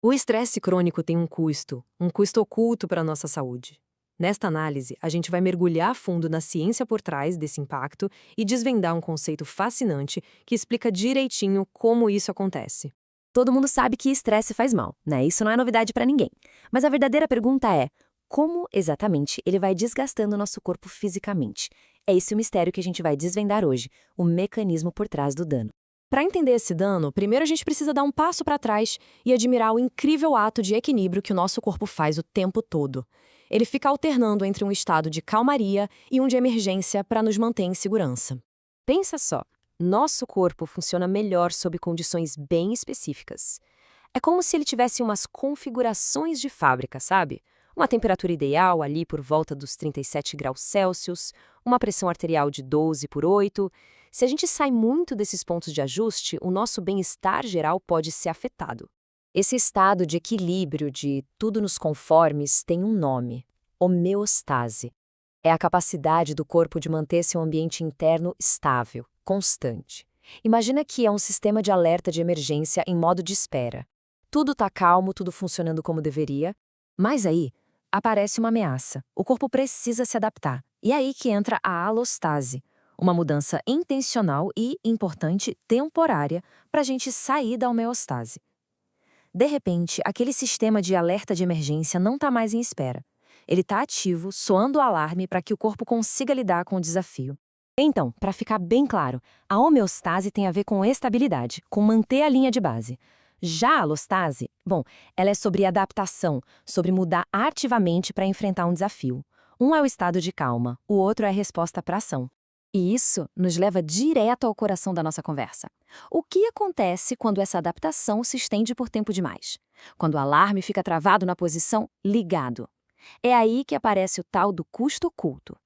O estresse crônico tem um custo oculto para a nossa saúde. Nesta análise, a gente vai mergulhar a fundo na ciência por trás desse impacto e desvendar um conceito fascinante que explica direitinho como isso acontece. Todo mundo sabe que estresse faz mal, né? Isso não é novidade para ninguém. Mas a verdadeira pergunta é: como exatamente ele vai desgastando o nosso corpo fisicamente? É esse o mistério que a gente vai desvendar hoje, o mecanismo por trás do dano. Para entender esse dano, primeiro a gente precisa dar um passo para trás e admirar o incrível ato de equilíbrio que o nosso corpo faz o tempo todo. Ele fica alternando entre um estado de calmaria e um de emergência para nos manter em segurança. Pensa só, nosso corpo funciona melhor sob condições bem específicas. É como se ele tivesse umas configurações de fábrica, sabe? Uma temperatura ideal ali por volta dos 37 graus Celsius, uma pressão arterial de 12 por 8. Se a gente sai muito desses pontos de ajuste, o nosso bem-estar geral pode ser afetado. Esse estado de equilíbrio, de tudo nos conformes, tem um nome: homeostase. É a capacidade do corpo de manter seu ambiente interno estável, constante. Imagina que é um sistema de alerta de emergência em modo de espera. Tudo está calmo, tudo funcionando como deveria, mas aí aparece uma ameaça. O corpo precisa se adaptar. E é aí que entra a alostase, uma mudança intencional e, importante, temporária para a gente sair da homeostase. De repente, aquele sistema de alerta de emergência não está mais em espera. Ele está ativo, soando o alarme para que o corpo consiga lidar com o desafio. Então, para ficar bem claro, a homeostase tem a ver com estabilidade, com manter a linha de base. Já a alostase, bom, ela é sobre adaptação, sobre mudar ativamente para enfrentar um desafio. Um é o estado de calma, o outro é a resposta para ação. E isso nos leva direto ao coração da nossa conversa. O que acontece quando essa adaptação se estende por tempo demais? Quando o alarme fica travado na posição ligado? É aí que aparece o tal do custo oculto.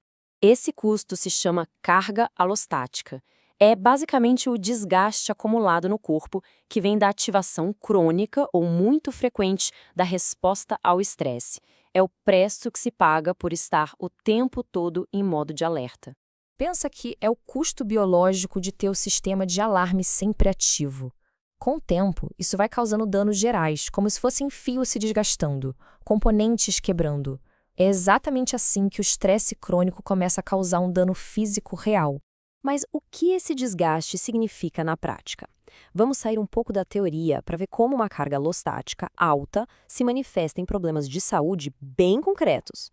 Esse custo se chama carga alostática. É basicamente o desgaste acumulado no corpo que vem da ativação crônica ou muito frequente da resposta ao estresse. É o preço que se paga por estar o tempo todo em modo de alerta. Pensa que é o custo biológico de ter o sistema de alarme sempre ativo. Com o tempo, isso vai causando danos gerais, como se fossem fios se desgastando, componentes quebrando. É exatamente assim que o estresse crônico começa a causar um dano físico real. Mas o que esse desgaste significa na prática? Vamos sair um pouco da teoria para ver como uma carga alostática alta se manifesta em problemas de saúde bem concretos.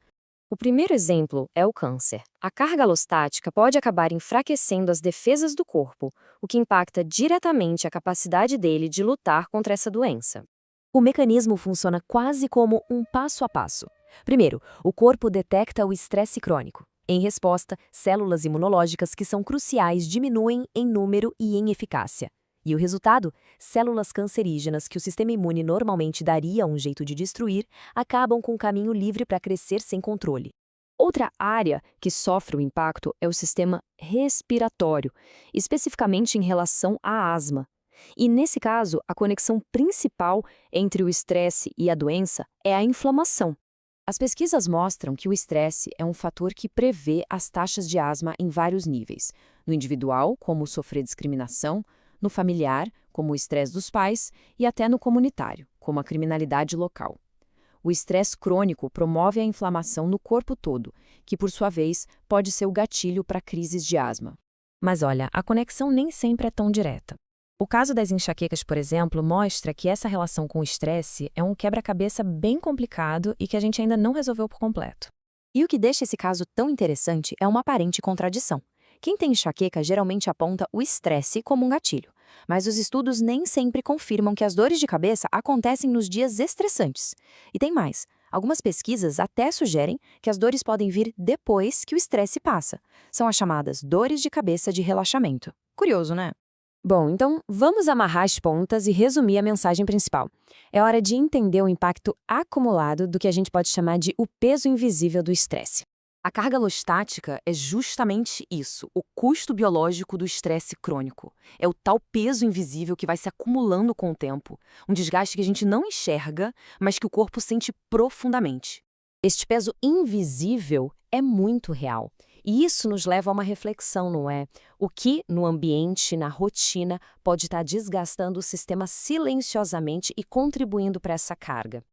O primeiro exemplo é o câncer. A carga alostática pode acabar enfraquecendo as defesas do corpo, o que impacta diretamente a capacidade dele de lutar contra essa doença. O mecanismo funciona quase como um passo a passo. Primeiro, o corpo detecta o estresse crônico. Em resposta, células imunológicas que são cruciais diminuem em número e em eficácia. E o resultado? Células cancerígenas que o sistema imune normalmente daria um jeito de destruir, acabam com o caminho livre para crescer sem controle. Outra área que sofre o impacto é o sistema respiratório, especificamente em relação à asma. E nesse caso, a conexão principal entre o estresse e a doença é a inflamação. As pesquisas mostram que o estresse é um fator que prevê as taxas de asma em vários níveis. No individual, como sofrer discriminação, no familiar, como o estresse dos pais, e até no comunitário, como a criminalidade local. O estresse crônico promove a inflamação no corpo todo, que, por sua vez, pode ser o gatilho para crises de asma. Mas olha, a conexão nem sempre é tão direta. O caso das enxaquecas, por exemplo, mostra que essa relação com o estresse é um quebra-cabeça bem complicado e que a gente ainda não resolveu por completo. E o que deixa esse caso tão interessante é uma aparente contradição. Quem tem enxaqueca geralmente aponta o estresse como um gatilho, mas os estudos nem sempre confirmam que as dores de cabeça acontecem nos dias estressantes. E tem mais, algumas pesquisas até sugerem que as dores podem vir depois que o estresse passa. São as chamadas dores de cabeça de relaxamento. Curioso, né? Bom, então vamos amarrar as pontas e resumir a mensagem principal. É hora de entender o impacto acumulado do que a gente pode chamar de o peso invisível do estresse. A carga alostática é justamente isso, o custo biológico do estresse crônico. É o tal peso invisível que vai se acumulando com o tempo, um desgaste que a gente não enxerga, mas que o corpo sente profundamente. Este peso invisível é muito real E isso nos leva a uma reflexão, não é? O que, no ambiente, na rotina, pode estar desgastando o sistema silenciosamente e contribuindo para essa carga?